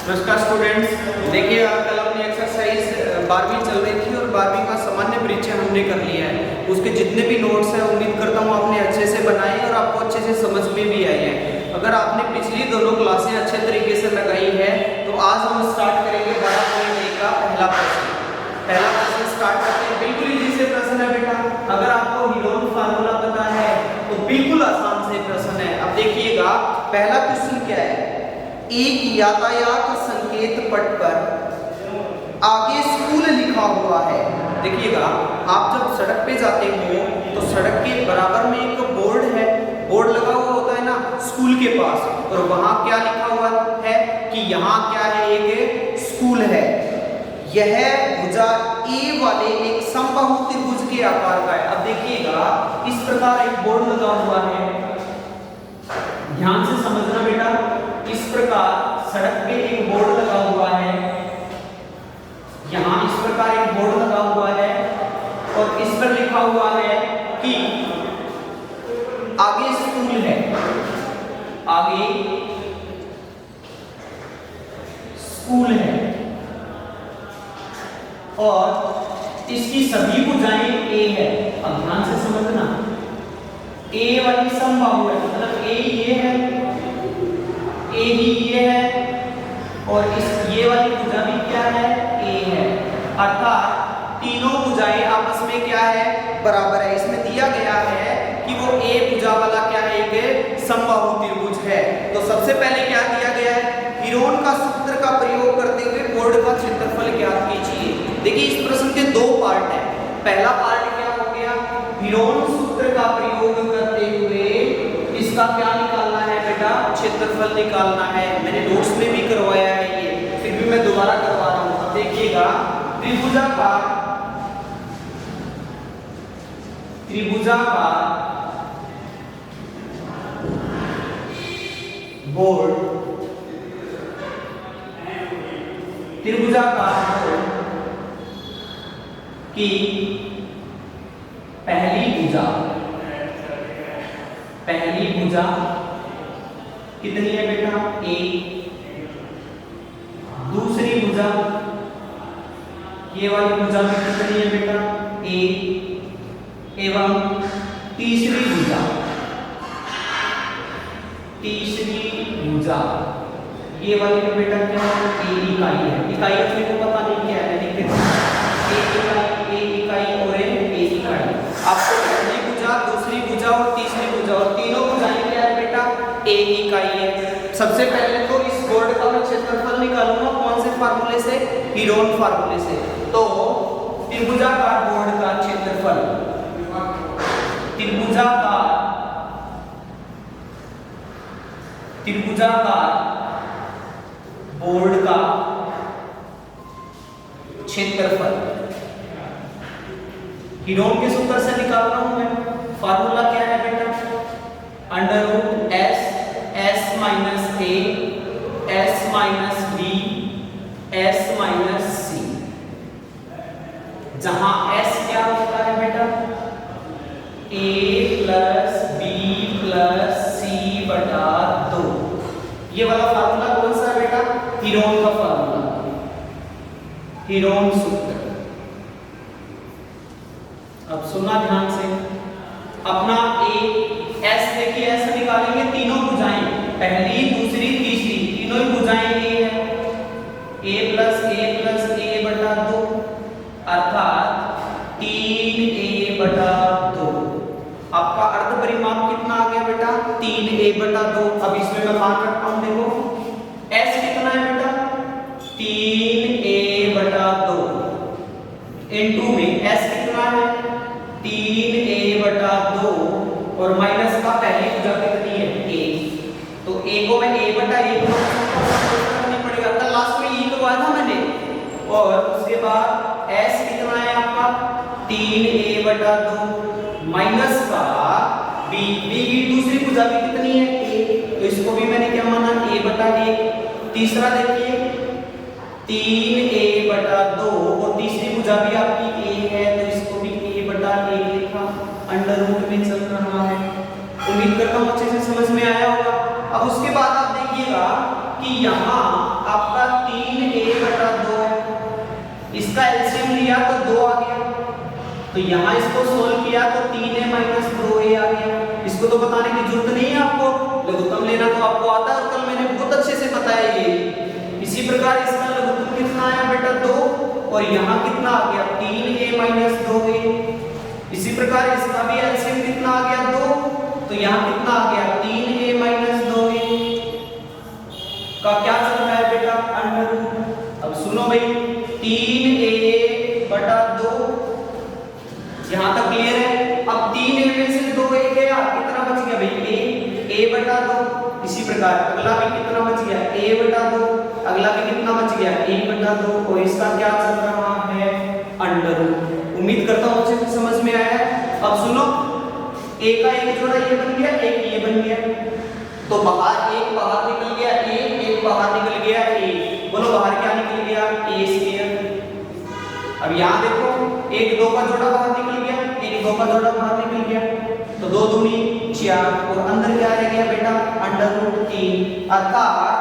नमस्कार स्टूडेंट्स, देखिए कल अपनी एक्सरसाइज 12वीं चल रही थी और 12वीं का सामान्य परिचय हमने कर लिया है। उसके जितने भी नोट्स हैं उम्मीद करता हूँ आपने अच्छे से बनाए और आपको अच्छे से समझ में भी आई है। अगर आपने पिछली दोनों क्लासें अच्छे तरीके से लगाई है तो आज हम स्टार्ट करेंगे 12.1 का पहला प्रश्न स्टार्ट करते हैं। बिल्कुल इजी से प्रश्न है बेटा, अगर आपको हीरोन फार्मूला पता है तो बिल्कुल आसान से प्रश्न है। अब देखिएगा पहला क्वेश्चन क्या है, एक यातायात संकेत पट पर आगे स्कूल लिखा हुआ है। देखिएगा आप जब सड़क पे जाते हो तो सड़क के बराबर में एक बोर्ड है, बोर्ड लगा हुआ होता है ना स्कूल के पास, और वहां क्या लिखा हुआ है कि यहाँ क्या है, एक स्कूल है। यह भुजा ए वाले एक समबाहु त्रिभुज के आकार का है। अब देखिएगा इस प्रकार एक बोर्ड लगा हुआ है, ध्यान से समझना बेटा। इस प्रकार सड़क पे एक बोर्ड लगा हुआ है, यहां इस प्रकार एक बोर्ड लगा हुआ है और इस पर लिखा हुआ है कि आगे स्कूल है, आगे स्कूल है और इसकी सभी भुजाएं ए है। अब ध्यान से समझना, ए वाली समबाहु है, मतलब ए ये है, ए ही ये है और इस ये वाली भुजा भी क्या है, ए है। अर्थात तीनों भुजाएं आपस में क्या है, बराबर है। इसमें दिया गया है कि वो ए भुजा वाला क्या है, एक समबाहु त्रिभुज है। तो सबसे पहले क्या दिया गया है, हीरोन का सूत्र का प्रयोग करते हुए बोर्ड का क्षेत्रफल ज्ञात कीजिए। देखिए इस प्रश्न के दो पार्ट है। पहला पार्ट क्या हो गया, हीरोन सूत्र का प्रयोग करते हुए इसका क्या निकालना है बेटा, क्षेत्रफल निकालना है। मैंने नोट्स में भी करवाया है ये, फिर भी मैं दोबारा करवा रहा हूं। अब देखिएगा त्रिभुजाकार बोर्ड, त्रिभुजाकार बोर्ड की पहली भुजा कितनी है बेटा, ए। दूसरी भुजा ये वाली भुजा में कितनी है बेटा, ए। एवं तीसरी भुजा ये वाली में बेटा क्या है, ए इकाई है। इकाई अपने को पता नहीं क्या है, लिख देते ए इकाई और ए इकाई। आपको पहली भुजा, दूसरी भुजा और तीसरी भुजा और तीनों भुजाएं क्या है बेटा, ए इकाई है। सबसे पहले तो इस बोर्ड का मैं क्षेत्रफल निकालूंगा, कौन से फार्मूले से, हीरोन फार्मूले से। तो त्रिभुजाकार बोर्ड का क्षेत्रफल, त्रिभुजाकार बोर्ड का क्षेत्रफल हीरोन के सूत्र से निकाल रहा हूं मैं। फार्मूला क्या है बेटा, under root S minus A S minus B S minus सी, जहां एस क्या होता है बेटा, A plus B plus C बटा 2। ये वाला फार्मूला कौन सा है बेटा, हीरोन का फार्मूला, हीरोन सूत्र। अब सुनना ध्यान से, अपना ए एस देखिए, एस निकालेंगे तीनों भुजाएं, पहली दूसरी तीसरी तीनों ही भुजाएं ए है, ए प्लस ए बटा 2 अर्थात 3a बटा 2। आपका अर्ध परिमाप कितना आ गया बेटा, 3a बटा 2। अब इसमें मैं मान रखता हूं, देखो s कितना है बेटा, 3a बटा 2 इनटू में s कितना है, 3a बटा 2 और माइनस का पहली भुजा कितनी है, a। तो a को मैं a बटा 1 करना पड़ेगा, कल लास्ट में e करवाया था मैंने। और उसके बाद s कितना है आपका, 3a बटा 2 माइनस का b की दूसरी भुजा भी कितनी है, a। तो इसको भी मैंने क्या माना, a बटा 1। तीसरा देखिए 3a बटा 2 और तीसरी भुजा भी आपकी a है, तो इसको भी a बटा 1 लिखा, अंडर रूट में चल रहा है। उम्मीद करता हूं अच्छे से समझ में आया होगा। अब उसके बाद आप देखिएगा कि यहाँ आपका 3a/2 है। इसका एलसीएम लिया तो 2 आ गया, तो यहाँ इसको सोल्व किया तो 3a - 2a आ गया। इसको तो बताने की जरूरत नहीं है आपको, लघुत्तम लेना तो आपको आता है और कल मैंने बहुत अच्छे से बताया ये। इसी प्रकार इसका लघुत्तम कितना आया बेटा 2, और यहाँ कितना आ गया 3a - 2a। इसी प्रकार इसका भी एलसीएम कितना आ गया 2, तो यहाँ कितना आ गया 3a - 2a का क्या चल रहा है बेटा अंडर रूट। अब सुनो भाई 3a/2 यहां तक क्लियर है। अब 3a में से 2a गया, कितना बच गया भाई a/2। इसी प्रकार अगला भी कितना बच गया a/2, अगला भी कितना बच गया a/2, और इसका क्या चल रहा है अंडर रूट। उम्मीद करता हूं अच्छे से समझ में आया है। अब सुनो a का एक जोड़ा ये बन गया, एक ये बन गया, तो बाहर एक बाहर निकल गया एक बाहर निकल गया a। बोलो बाहर क्या निकल गया a²। अब यहाँ देखो 1 2 का जोड़ा बाहर निकल गया, 1 2 का जोड़ा बाहर निकल गया, तो 2 दूनी 4, और अंदर क्या रह गया बेटा अंडर रूट 3। अर्थात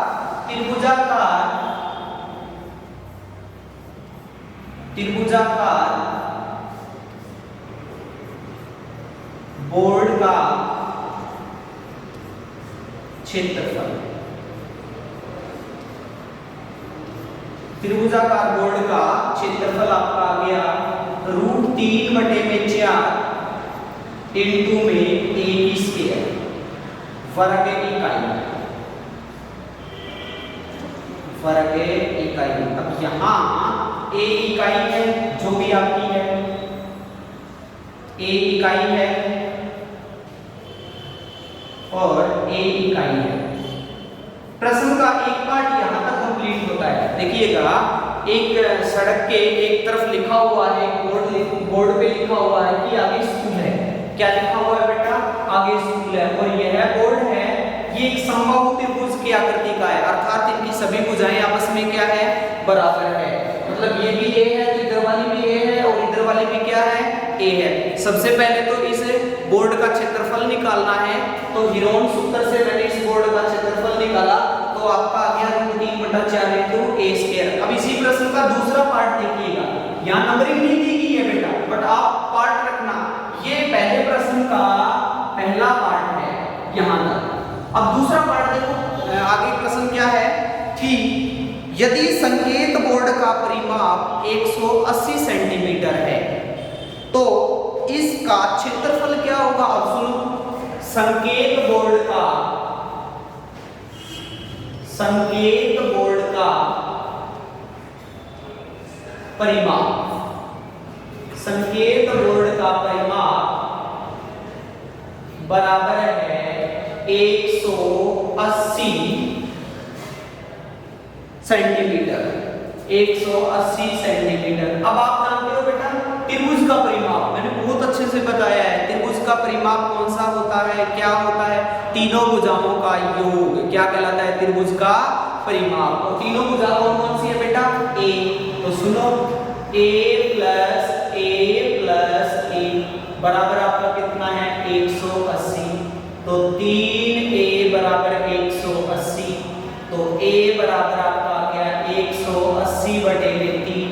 त्रिभुजाकार बोर्ड का क्षेत्रफल, त्रिभुजाकार बोर्ड का क्षेत्रफल आपका आ गया √3/4 इंटू में a² वर्ग इकाई। अब यहाँ a इकाई है जो भी आपकी है, a इकाई है और a इकाई है। प्रश्न का एक पार्ट यहाँ तक कंप्लीट होता है। देखिएगा एक सड़क के एक तरफ लिखा हुआ है, बोर्ड पे लिखा हुआ है कि आगे स्कूल है। क्या लिखा हुआ है बेटा आगे स्कूल है, और यह बोर्ड है ये एक समबाहु त्रिभुज की आकृति का है, अर्थात इनकी सभी भुजाएं आपस में क्या है बराबर है। मतलब ये भी a है तो इधर वाली भी a है और इधर वाली भी क्या है a है। सबसे पहले तो इस बोर्ड का क्षेत्रफल निकालना है, तो हीरोन सूत्र से मैंने इस बोर्ड का क्षेत्रफल निकाला, तो आपका आ गया √3/4 इंटू a²। अब इसी प्रश्न का दूसरा पार्ट देखिएगा, यहाँ नंबरिंग नहीं दी गई है बेटा, बट आप पार्ट रखना, ये पहले प्रश्न का पहला पार्ट है यहाँ तक। अब दूसरा पार्ट देखो, आगे प्रश्न क्या है कि यदि संकेत बोर्ड का परिमाप 180 सेंटीमीटर है तो इसका क्षेत्रफल क्या होगा। अब सुनो संकेत बोर्ड का परिमाप, संकेत बोर्ड का परिमाप बराबर है 180 सेंटीमीटर। 180 सेंटीमीटर। अब आप जानते हो बेटा त्रिभुज का परिमाप मैंने बहुत अच्छे से बताया है। त्रिभुज का परिमाप कौन सा होता है, क्या होता है, तीनों भुजाओं का योग क्या कहलाता है त्रिभुज का परिमाप। और तीनों भुजा कौन कौन सी है बेटा a। तो सुनो a + a बराबर आपका कितना है 180। तो 3a बराबर 180, तो a बराबर आपका आ गया 180/3,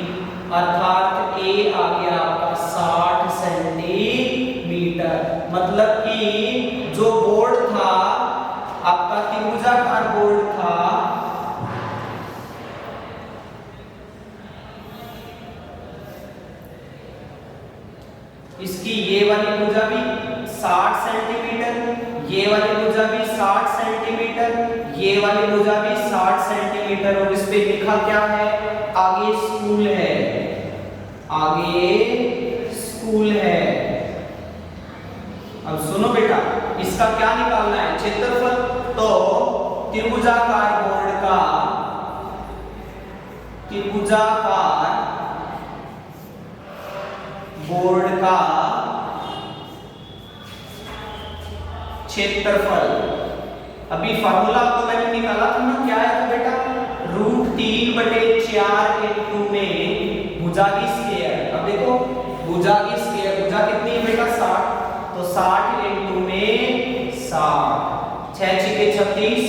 अर्थात a आ गया आपका 60 सेंटीमीटर। मतलब कि जो बोर्ड था आपका त्रिभुजाकार बोर्ड था, इसकी ये वाली भुजा भी 60 सेंटीमीटर, ये वाली भुजा भी 60 सेंटीमीटर, ये वाली भुजा भी 60 सेंटीमीटर, और इस पे लिखा क्या है आगे स्कूल है, आगे स्कूल है। अब सुनो बेटा इसका क्या निकालना है क्षेत्रफल। तो त्रिभुजाकार बोर्ड का क्षेत्रफल, अभी फार्मूला तो मैंने निकाला था ना, क्या है तो बेटा √3/4 इंटू में भुजा की स्क्वायर। अब देखो भुजा की स्क्वायर, भुजा कितनी है बेटा 60, तो 60 इंटू में 60, 6 × 36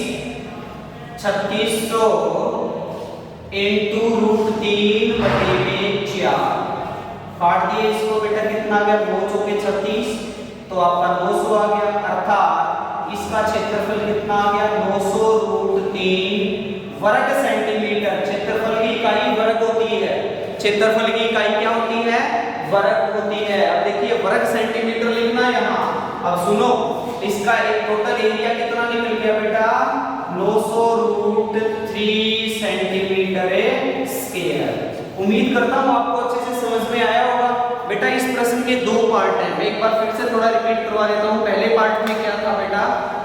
3600 इंटू √3/4 काट दिए इसको बेटा, कितना आ गया 9 चौके 36, तो आपका 900 आ गया, अर्थात इसका क्षेत्रफल कितना आ गया 900 √3 वर्ग सेंटीमीटर। क्षेत्रफल की इकाई वर्ग होती है, क्षेत्रफल की इकाई क्या होती है, वर्ग होती है। अब देखिए वर्ग सेंटीमीटर लिखना है यहाँ। अब सुनो, इसका एक टोटल एरिया कितना निकल गया बेटा 900 √3 सेंटीमीटर स्क्वायर। उम्मीद करता हूँ आपको अच्छे से समझ में आया होगा। बेटा इस प्रश्न के दो पार्ट हैं, मैं एक बार फिर से थोड़ा रिपीट करवा देता हूँ। पहले पार्ट में क्या था बेटा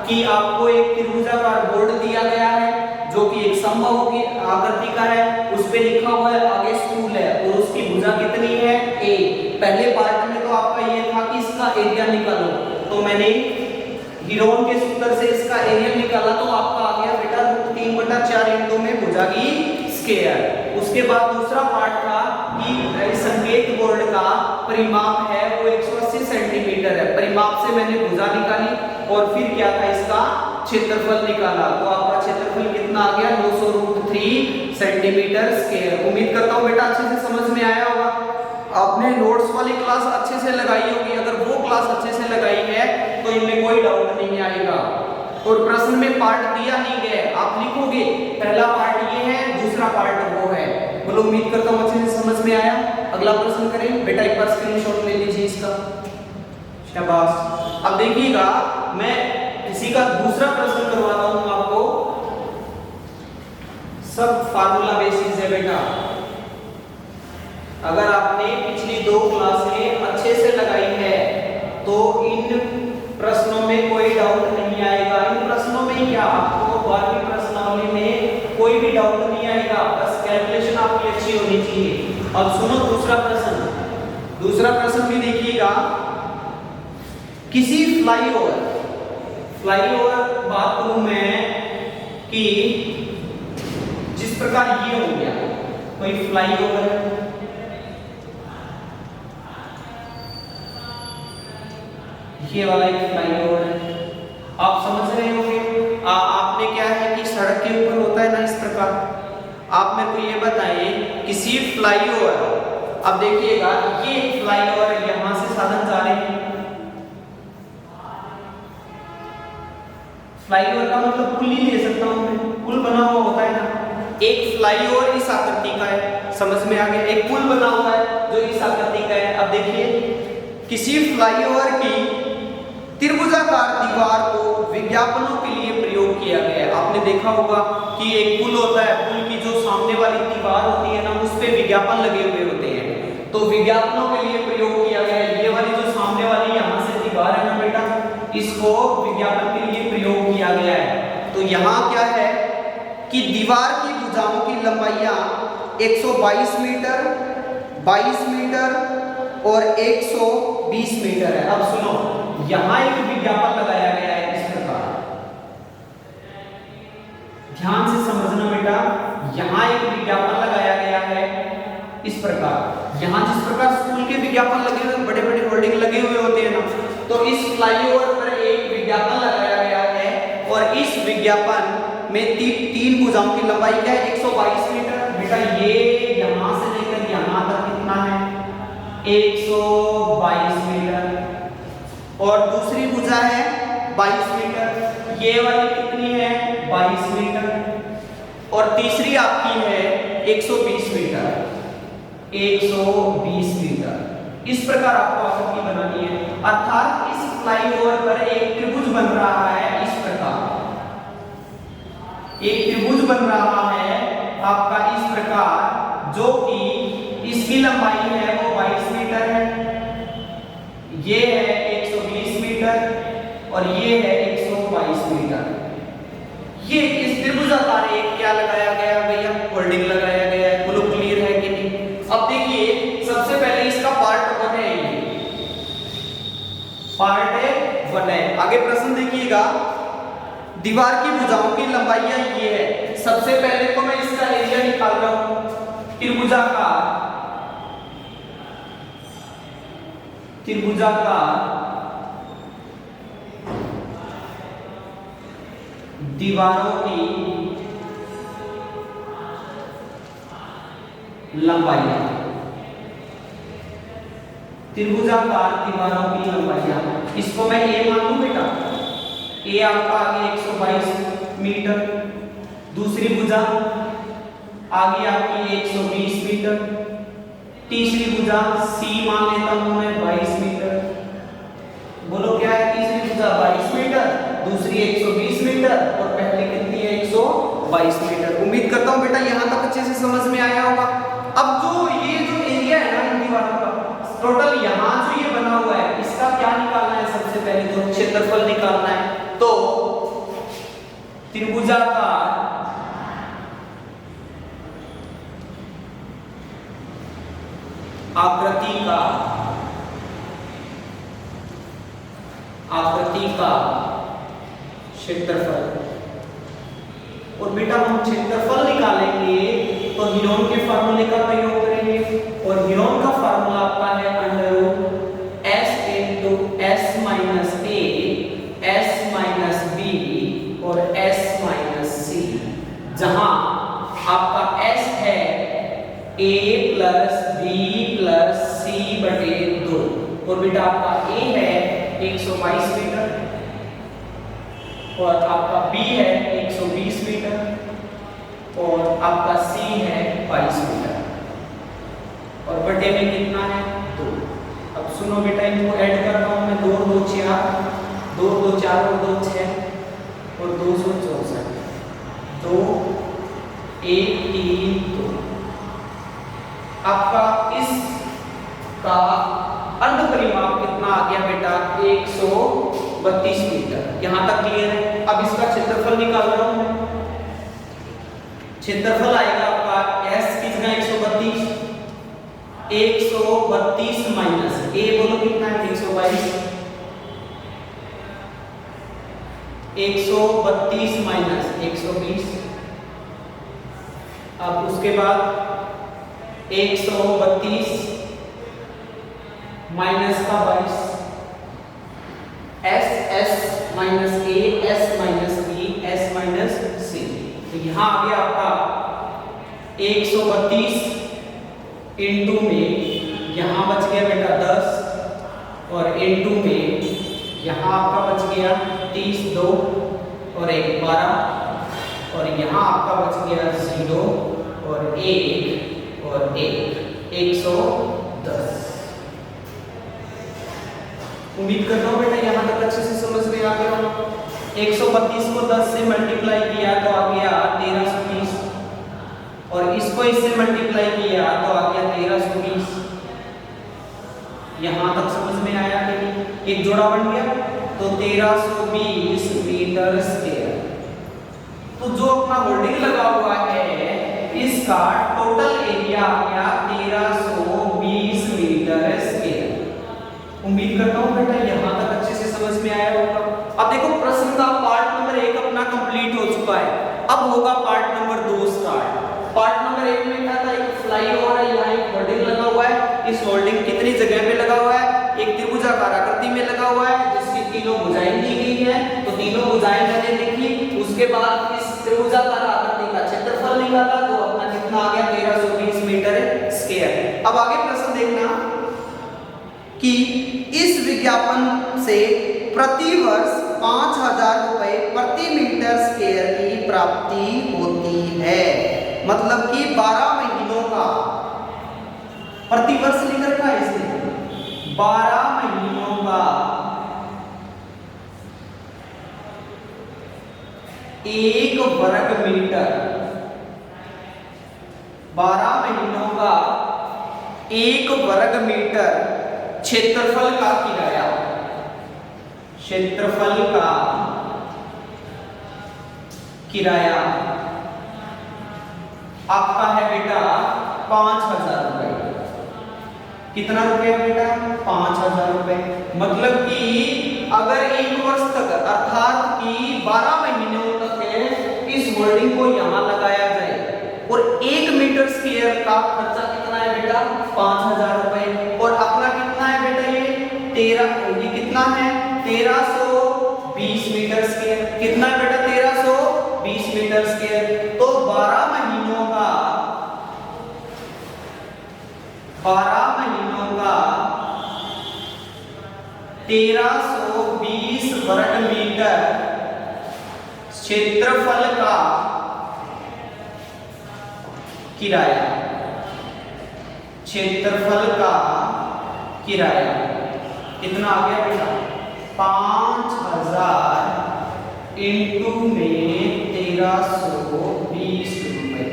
कि आपको एक त्रिभुजाकार बोर्ड दिया गया है जो कि एक समबाहु की आकृति का है, उस पे लिखा हुआ है आगे स्टूल है और उसकी भुजा कितनी है a। पहले पार्ट में तो आपका ये था कि इसका एरिया निकालो, तो मैंने हीरोन के सूत्र से इसका एरिया निकाला, तो आपका आ गया बेटा √3/4 इंटू में भुजा की स्क्वायर। उसके बाद दूसरा पार्ट था कि संकेत बोर्ड का परिमाप है वो 180 सेंटीमीटर है, परिमाप से मैंने भुजा निकाली और फिर क्या था इसका क्षेत्रफल निकाला, तो आपका क्षेत्रफल कितना आ गया 900 √3 सेंटीमीटर स्क्वायर। उम्मीद करता हूँ बेटा अच्छे से समझ में आया होगा। आपने नोट्स वाली क्लास अच्छे से लगाई होगी, अगर वो क्लास अच्छे से लगाई है तो इनमें कोई डाउट नहीं आएगा। और प्रश्न में पार्ट दिया नहीं गया, आप लिखोगे पहला पार्ट ये है, दूसरा पार्ट वो है। बोलो उम्मीद करता हूँ अच्छे से समझ में आया। अगला प्रश्न करें बेटा, एक बार स्क्रीनशॉट ले लीजिए इसका, शाबाश। अब देखिएगा मैं इसी का दूसरा प्रश्न करवाता हूँ आपको, सब फार्मूला बेसिस है बेटा। अगर आपने पिछली 2 क्लासें अच्छे से लगाई है तो इन प्रश्नों में कोई डाउट नहीं आएगा। इन प्रश्नों में क्या आपको 12वीं प्रश्नावली में कोई भी डाउट नहीं आएगा, बस कैलकुलेशन आपकी अच्छी होनी चाहिए। अब सुनो दूसरा प्रश्न, दूसरा प्रश्न भी देखिएगा। किसी फ्लाईओवर बात करूं मैं कि जिस प्रकार ये हो गया, कोई फ्लाईओवर है, ये वाला एक फ्लाईओवर है, आप समझ रहे होंगे। आपने क्या है कि सड़क के ऊपर होता है ना इस प्रकार। आप मेरे को ये बताइए किसी फ्लाईओवर, अब देखिएगा ये फ्लाईओवर यहां से साधन जा रहे हैं, फ्लाईओवर का मतलब पुल ही ले सकता हूं मैं, पुल बना हुआ होता है ना। एक फ्लाईओवर इस आकृति का है, समझ में आ गया। एक पुल बना हुआ है जो इस आकृति का है। अब देखिए किसी फ्लाईओवर की त्रिभुजाकार दीवार को विज्ञापनों के लिए प्रयोग किया गया है। आपने देखा होगा कि एक पुल होता है, पुल की जो सामने वाली दीवार होती है ना उस पे विज्ञापन लगे हुए होते हैं, तो विज्ञापनों के लिए प्रयोग किया गया है। ये वाली जो सामने वाली यहाँ से दीवार है ना बेटा, इसको विज्ञापन के लिए प्रयोग किया गया है। तो यहाँ क्या है कि दीवार की भुजाओं की लंबाइयाँ 122 मीटर, 22 मीटर और 120 मीटर है। अब सुनो, यहाँ एक विज्ञापन लगाया गया है इस प्रकार, ध्यान से समझना बेटा। यहाँ एक विज्ञापन लगाया गया है इस प्रकार। यहाँ जिस प्रकार स्कूल के विज्ञापन लगे हुए, बड़े बड़े होर्डिंग लगे हुए होते हैं ना, तो इस फ्लाईओवर पर एक विज्ञापन लगाया गया है और इस विज्ञापन में तीन भुजाओं की लंबाई क्या है 122 मीटर। बेटा ये यहाँ से लेकर यहाँ तक कितना है 122 मीटर, और दूसरी भुजा है 22 मीटर, ये वाली कितनी है 22 मीटर, और तीसरी आपकी है 120 मीटर, 120 मीटर। इस प्रकार आपको आकृति बनानी है, अर्थात इस फ्लाईओवर पर एक त्रिभुज बन रहा है। इस प्रकार एक त्रिभुज बन रहा है आपका इस प्रकार, जो कि इसकी लंबाई है वो 22 मीटर है, ये है 120 मीटर और ये है 122 मीटर। ये इस त्रिभुजाकार एक क्या लगाया गया भैया, होल्डिंग लगाया गया है। बोलो क्लियर है कि नहीं। अब देखिए सबसे पहले इसका पार्ट 1 है, ये पार्ट 1 है। आगे प्रश्न देखिएगा, दीवार की भुजाओं की लंबाइयां ये है। सबसे पहले तो मैं इसका एरिया निकाल रहा हूं। त्रिभुजाकार दीवारों की लंबाइयां, त्रिभुजाकार दीवारों की लंबाइयां। इसको मैं ए मान लूं बेटा, ए आपका आगे 122 मीटर, दूसरी भुजा आगे आपकी 120 मीटर, तीसरी भुजा सी मान लेता हूं मैं 22 मीटर। बोलो क्या है, तीसरी भुजा 22 मीटर, दूसरी 120 मीटर और पहली कितनी है 122 मीटर। उम्मीद करता हूं बेटा यहां तक अच्छे से समझ में आया होगा। अब जो ये जो एरिया है ना इन दीवारों का, टोटल यहां जो ये बना हुआ है इसका क्या निकालना है, सबसे पहले तो क्षेत्रफल निकालना है। तो त्रिभुजाकार आकृति का क्षेत्रफल, और बेटा हम क्षेत्रफल निकालेंगे तो हीरोन के फार्मूले का प्रयोग करेंगे, और हीरोन का फार्मूला आपका है under s into s minus A S minus b और एस माइनस सी, जहां आपका एस है a plus B plus c बटे 2, और बेटा आपका a है 122 मीटर और आपका b है 120 मीटर और आपका c है 22 मीटर और बटे में कितना है 2। अब सुनो बेटा इनको ऐड कर रहा हूं मैं, 2 2 4 2 2 4 और 2 6 और 264, 2 1 3 2। आपका इस का अर्ध परिमाप कितना आ गया बेटा 132 मीटर। यहां तक क्लियर है। अब इसका क्षेत्रफल निकाल रहा हूं मैं। क्षेत्रफल आएगा आपका s की जगह 132 माइनस a, बोलो कितना है 132 माइनस 120। अब उसके बाद 132 माइनस का 22, S S minus A S minus B S minus C. तो यहां आ गया आपका 132 इंटू में यहां बच गया बेटा 10 और इंटू में यहां आपका बच गया 30, 2 और 1 12 और यहां आपका बच गया 0 और 1 और 1 110। उम्मीद करता हूं बेटा यहां तक अच्छे से समझ में आ गया होगा। 132 को 10 से मल्टीप्लाई किया तो आ गया 1320 और इसको इससे मल्टीप्लाई किया तो आ गया 1320। यहां तक समझ में आया कि नहीं? एक जोड़ा बन गया तो 1320 मीटर स्क्वायर। तो जो अपना होल्डिंग लगा हुआ है इसका टोटल एरिया आ गया 1320 मीटर स्क्वायर। उम्मीद करता हूं बेटा यहां तक अच्छे से समझ में आया होगा। अब देखो प्रश्न का पार्ट नंबर 1 अपना कंप्लीट हो चुका है। अब होगा part number 2 start. Part number 1 में क्या था, एक फ्लाईओवर है, यहाँ एक होल्डिंग लगा हुआ है। इस होल्डिंग कितनी जगह पे लगा हुआ है, एक त्रिभुजाकार आकृति में लगा हुआ है जिसकी तीनों भुजाएं दी गई है। तो तीनों भुजाएं मैंने लिखी, उसके बाद इस त्रिभुजाकार आकृति का क्षेत्रफल निकाला तो अपना कितना आ गया 1320 मीटर स्क्वायर। अब आगे प्रश्न देखना कि इस विज्ञापन से प्रति वर्ष 5000 रुपए प्रति मीटर स्क्वायर की प्राप्ति होती है। मतलब कि 12 महीनों का प्रति वर्ष लिख रखा है इसने, 12 महीनों का 1 वर्ग मीटर, 12 महीनों का 1 वर्ग मीटर क्षेत्रफल का किराया, क्षेत्रफल का किराया आपका है बेटा 5000 रुपए। कितना रुपया बेटा 5000 रुपए। मतलब कि अगर 1 वर्ष तक अर्थात कि 12 महीनों तक इस होल्डिंग को यहां लगाया जाए और 1 मीटर स्क्वायर का खर्चा कितना है बेटा 5000 रुपए। और अपना कितना है बेटा ये कितना है 1320 मीटर स्क्वायर। कितना है बेटा 1320 मीटर स्क्वायर। तो 12 महीनों का 12 महीनों का 1320 वर्ग मीटर क्षेत्रफल का किराया, क्षेत्रफल का किराया कितना आ गया बेटा? 5000 इंटू में 1320 रुपए,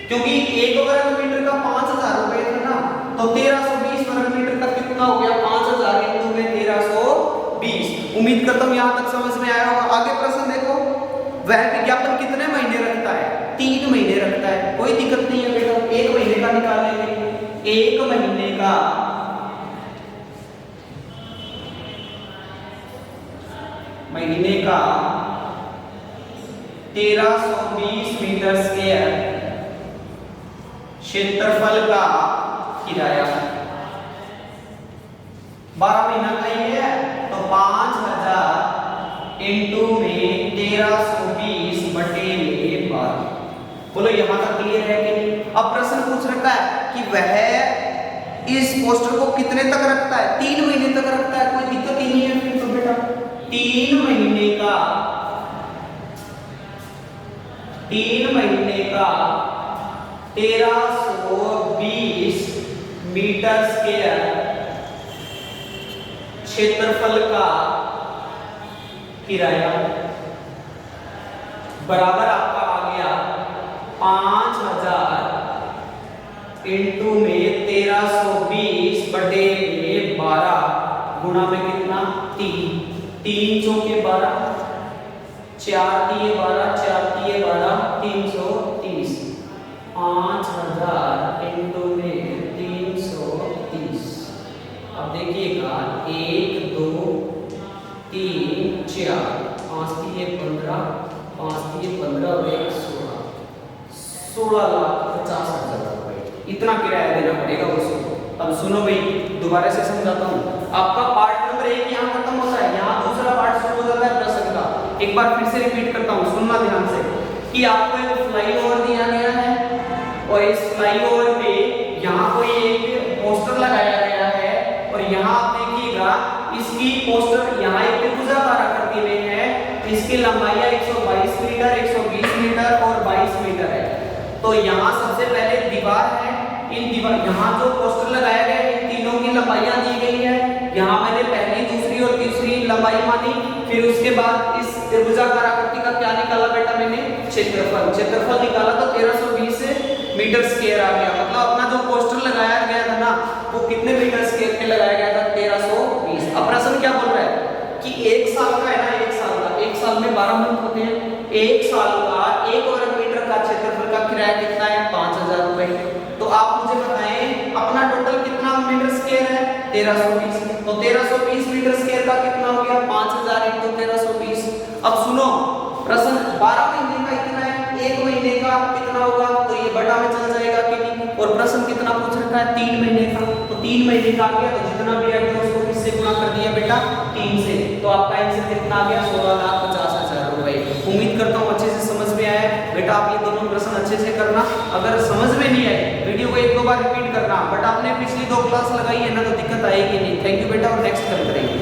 क्योंकि एक वर्ग मीटर का 5000 रुपए था ना, तो 1320 वर्ग मीटर का कितना हो गया? 5000 इंटू में 1320। उम्मीद करता हूं यहां तक समझ में आया होगा। आगे प्रश्न देखो, वह विज्ञापन कितने महीने रखता है? 3 महीने रखता है। कोई दिक्कत नहीं है बेटा, 1 महीने का निकालेंगे। 1 महीने का महीने का 1320 मीटर स्क्वायर क्षेत्रफल का किराया, 12 महीना का ही है, तो 5000 इंटू में 1320 बटे में 12। बोलो यहां तक क्लियर है कि नहीं? अब प्रश्न पूछ रखा है कि वह इस पोस्टर को कितने तक रखता है? 3 महीने तक रखता है। कोई दिक्कत ही नहीं है फिर तो बेटा। 3 महीने का 1320 मीटर स्क्वायर क्षेत्रफल का किराया बराबर आपका आ गया 5000 इंटू में 1320 बटे में 12 गुणा में कितना? 3 चौके 12, 4 तिये 12, 4 तिये 12, 330। 5000 इंटू में 330। अब देखिएगा 1 2 3 4, 5 तिये 15, 5 तिये 15 और 1 16,50,000 रुपए इतना किराया देना पड़ेगा उसको। अब सुनो भाई, दोबारा से समझाता हूँ। आपका पार्ट नंबर 1 यहाँ खत्म होता है, यहाँ दूसरा पार्ट शुरू हो जाता है प्रश्न का। एक बार फिर से रिपीट करता हूँ, सुनना ध्यान से कि आपको एक फ्लाईओवर दिया गया है और इस फ्लाईओवर पे यहाँ कोई एक पोस्टर लगाया गया है और यहाँ आप देखिएगा इसकी पोस्टर यहाँ एक त्रिभुजाकार आकृति में है। इसकी लंबाई 122 मीटर, 120 मीटर और 22 मीटर है। तो यहाँ सबसे पहले दीवार है, इन दीवार यहाँ जो पोस्टर लगाया गया है इन तीनों की लंबाइयां दी गई है। यहाँ मैंने पहली, दूसरी और तीसरी लंबाई मानी। फिर उसके बाद इस त्रिभुजाकार आकृति का क्या निकाला बेटा? मैंने क्षेत्रफल निकाला, तो 1320 मीटर स्क्वायर आ गया। मतलब अपना जो पोस्टर लगाया गया था ना, वो कितने मीटर स्क्वायर पे लगाया गया था? 1320। अब प्रश्न क्या बोल रहा है कि 1 साल का है ना, 1 साल का, 1 साल में 12 मंथ होते हैं। 1 साल का 1 वर्ग मीटर का क्षेत्रफल का किराया कितना है? 5000 रुपए। तो आप मुझे बताएं अपना टोटल कितना मीटर स्क्वायर है? 1320। तो 1320 मीटर स्क्वायर का कितना हो गया? 5000 इंटू 1320। अब सुनो, प्रश्न 12 महीने का इतना है, 1 महीने का कितना होगा? तो ये बटा में चल जाएगा कि नहीं? और प्रश्न कितना पूछ रखा है? 3 महीने का। तो 3 महीने का आ गया, तो जितना भी आ गया उसको किससे गुणा कर दिया बेटा? 3 से। तो आपका आंसर कितना आ गया? 16,50,000 रुपए। उम्मीद करता हूँ अच्छे से समझ में आया। बेटा आप ये दोनों प्रश्न अच्छे से करना। अगर समझ में नहीं आए वीडियो को 1-2 बार रिपीट करना। बट आपने पिछली 2 क्लास लगाई है ना, तो दिक्कत आएगी नहीं। थैंक यू बेटा, और नेक्स्ट कल करेंगे।